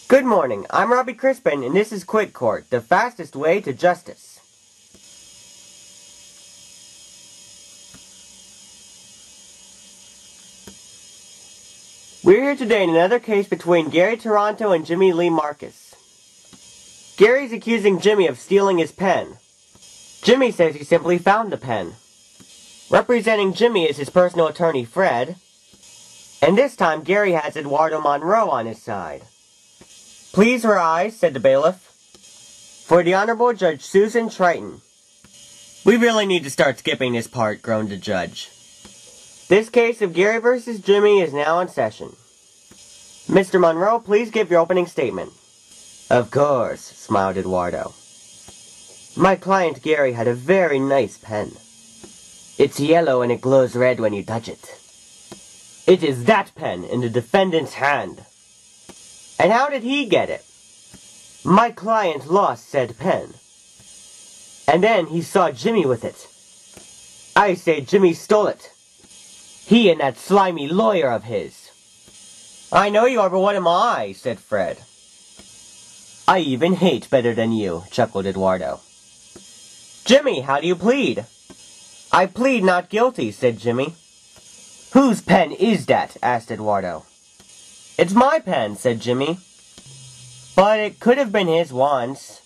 Good morning, I'm Robbie Crispin, and this is Quick Court, the fastest way to justice. We're here today in another case between Gary Taranto and Jimmy Lee Marcus. Gary's accusing Jimmy of stealing his pen. Jimmy says he simply found the pen. Representing Jimmy is his personal attorney, Fred, and this time Gary has Eduardo Monroe on his side. Please rise, said the bailiff. For the Honorable Judge Susan Triton. We really need to start skipping this part, groaned the judge. This case of Gary versus Jimmy is now in session. Mr. Monroe, please give your opening statement. Of course, smiled Eduardo. My client Gary had a very nice pen. It's yellow and it glows red when you touch it. It is that pen in the defendant's hand. And how did he get it? My client lost said pen. And then he saw Jimmy with it. I say Jimmy stole it. He and that slimy lawyer of his. I know you are, but what am I? Said Fred. I even hate better than you, chuckled Eduardo. Jimmy, how do you plead? I plead not guilty, said Jimmy. Whose pen is that? Asked Eduardo. It's my pen, said Jimmy. But it could have been his once.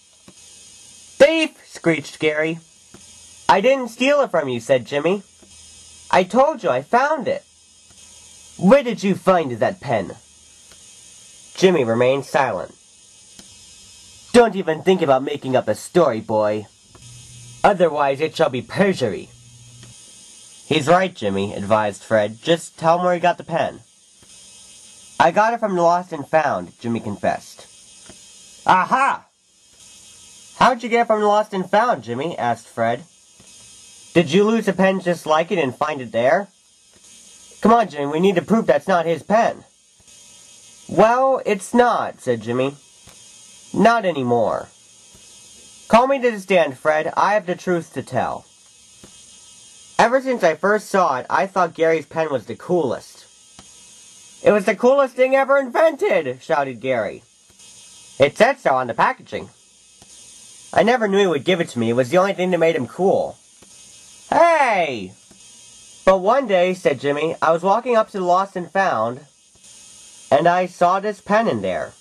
Thief! Screeched Gary. I didn't steal it from you, said Jimmy. I told you I found it. Where did you find that pen? Jimmy remained silent. Don't even think about making up a story, boy. Otherwise it shall be perjury. He's right, Jimmy, advised Fred. Just tell him where he got the pen. I got it from the Lost and Found, Jimmy confessed. Aha! How'd you get it from the Lost and Found, Jimmy? Asked Fred. Did you lose a pen just like it and find it there? Come on, Jimmy, we need to prove that's not his pen. Well, it's not, said Jimmy. Not anymore. Call me to the stand, Fred. I have the truth to tell. Ever since I first saw it, I thought Gary's pen was the coolest. It was the coolest thing ever invented, shouted Gary. It said so on the packaging. I never knew he would give it to me. It was the only thing that made him cool. Hey! But one day, said Jimmy, I was walking up to the Lost and Found, and I saw this pen in there.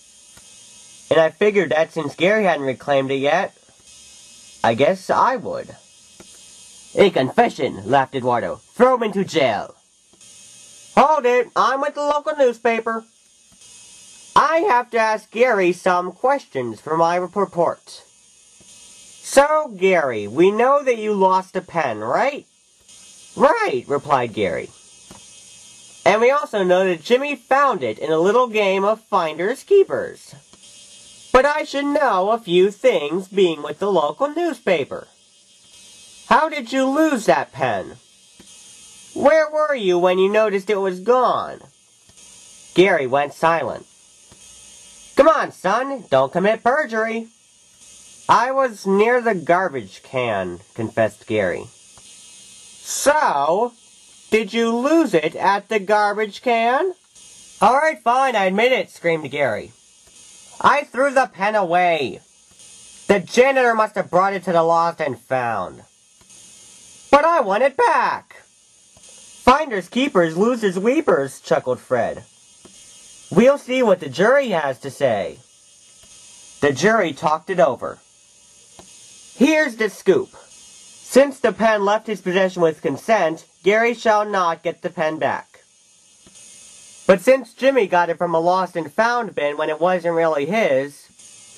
And I figured that since Gary hadn't reclaimed it yet, I guess I would. A confession, laughed Eduardo. Throw him into jail. Hold it, I'm with the local newspaper. I have to ask Gary some questions for my report. So, Gary, we know that you lost a pen, right? Right, replied Gary. And we also know that Jimmy found it in a little game of Finders Keepers. But I should know a few things being with the local newspaper. How did you lose that pen? Where were you when you noticed it was gone? Gary went silent. Come on, son, don't commit perjury. I was near the garbage can, confessed Gary. So, did you lose it at the garbage can? All right, fine, I admit it, screamed Gary. I threw the pen away. The janitor must have brought it to the Lost and Found. But I want it back. Finders keepers, losers weepers, chuckled Fred. We'll see what the jury has to say. The jury talked it over. Here's the scoop. Since the pen left his possession with consent, Gary shall not get the pen back. But since Jimmy got it from a Lost and Found bin when it wasn't really his,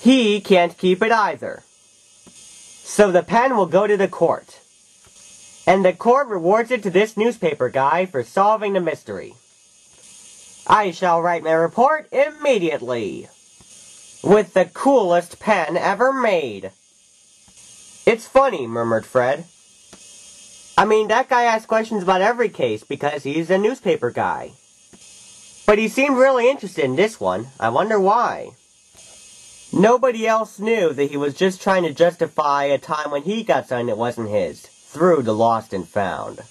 he can't keep it either. So the pen will go to the court. And the court rewards it to this newspaper guy for solving the mystery. I shall write my report immediately. With the coolest pen ever made. It's funny, murmured Fred. I mean, that guy asks questions about every case because he's a newspaper guy. But he seemed really interested in this one. I wonder why. Nobody else knew that he was just trying to justify a time when he got something that wasn't his, through the Lost and Found.